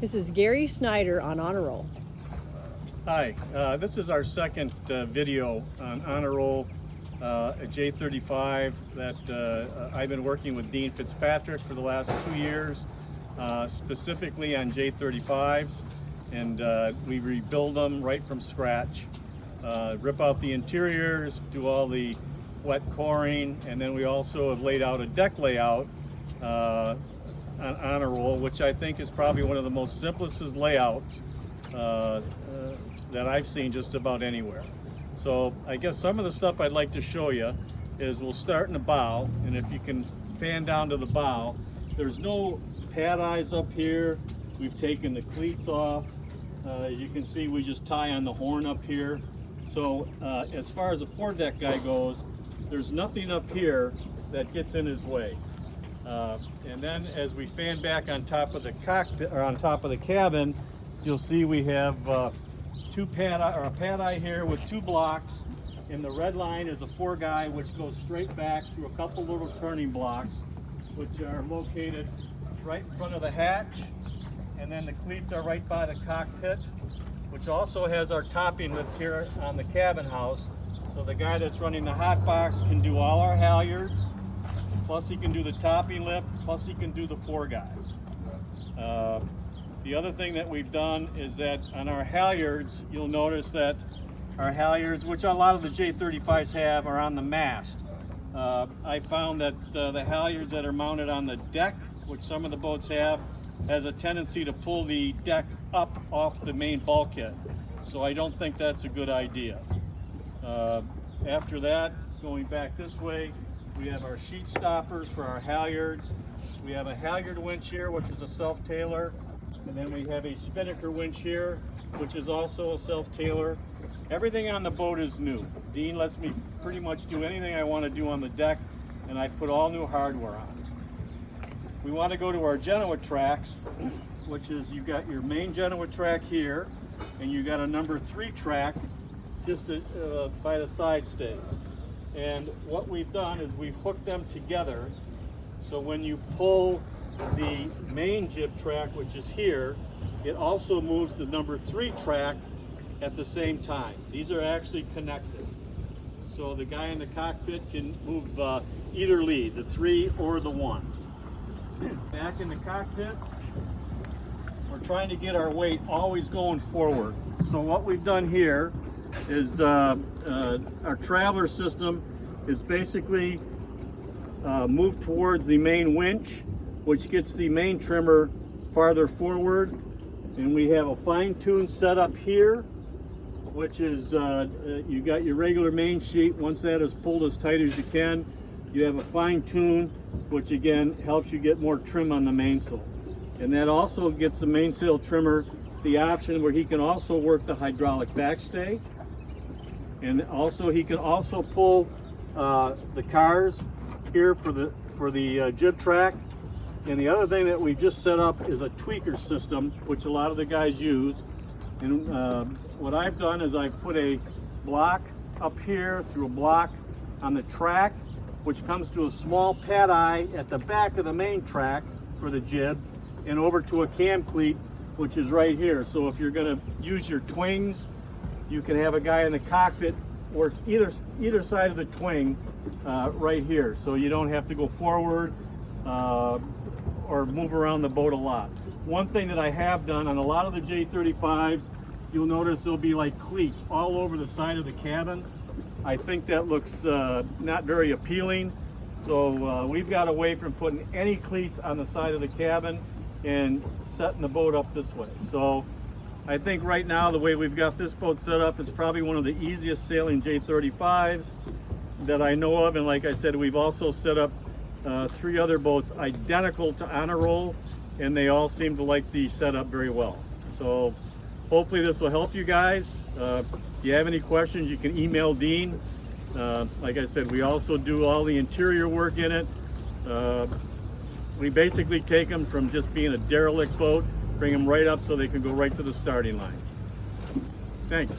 This is Gary Snyder on Honor Roll. Hi, this is our second video on Honor Roll, a J35 that I've been working with Dean Fitzpatrick for the last 2 years, specifically on J35s, and we rebuild them right from scratch, rip out the interiors, do all the wet coring, and then we also have laid out a deck layout on Honor Roll, which I think is probably one of the most simplest layouts that I've seen just about anywhere. So I guess some of the stuff I'd like to show you is we'll start in the bow, and if you can fan down to the bow, there's no pad eyes up here. We've taken the cleats off. As you can see, we just tie on the horn up here. So as far as the foredeck guy goes, there's nothing up here that gets in his way. And then as we fan back on top of the cockpit, or on top of the cabin, you'll see we have a pad eye here with 2 blocks, and the red line is a 4-guy which goes straight back through a couple little turning blocks which are located right in front of the hatch, and then the cleats are right by the cockpit, which also has our topping lift here on the cabin house, so the guy that's running the hot box can do all our halyards, plus he can do the topping lift, plus he can do the 4-guy. The other thing that we've done is that on our halyards, you'll notice that our halyards, which a lot of the J35s have, are on the mast. I found that the halyards that are mounted on the deck, which some of the boats have, has a tendency to pull the deck up off the main bulkhead. So I don't think that's a good idea. After that, going back this way, we have our sheet stoppers for our halyards. We have a halyard winch here, which is a self-tailer. And then we have a spinnaker winch here, which is also a self-tailer. Everything on the boat is new. Dean lets me pretty much do anything I want to do on the deck, and I put all new hardware on. We want to go to our Genoa tracks, which is you got your main Genoa track here, and you got a number 3 track just by the side stays. And what we've done is we've hooked them together, so when you pull the main jib track, which is here, it also moves the number 3 track at the same time. These are actually connected. So the guy in the cockpit can move either lead, the 3 or the 1. Back in the cockpit, we're trying to get our weight always going forward. So what we've done here is our traveler system is basically moved towards the main winch, which gets the main trimmer farther forward, and we have a fine-tuned setup here, which is you got your regular main sheet. Once that is pulled as tight as you can, you have a fine-tune, which again helps you get more trim on the mainsail. And that also gets the mainsail trimmer the option where he can also work the hydraulic backstay, and also he can also pull the cars here for the jib track. And the other thing that we just set up is a tweaker system, which a lot of the guys use. And what I've done is I've put a block up here through a block on the track, which comes to a small pad eye at the back of the main track for the jib, and over to a cam cleat, which is right here. So if you're going to use your twings, you can have a guy in the cockpit work either side of the twing right here, so you don't have to go forward or move around the boat a lot. One thing that I have done on a lot of the J35s, you'll notice there'll be like cleats all over the side of the cabin. I think that looks not very appealing, so we've got away from putting any cleats on the side of the cabin and setting the boat up this way. So I think right now the way we've got this boat set up, it's probably one of the easiest sailing J35s that I know of. And like I said, we've also set up 3 other boats identical to Honor Roll, and they all seem to like the setup very well. So hopefully this will help you guys. If you have any questions, you can email Dean. Like I said, we also do all the interior work in it. We basically take them from just being a derelict boat, bring them right up so they can go right to the starting line. Thanks.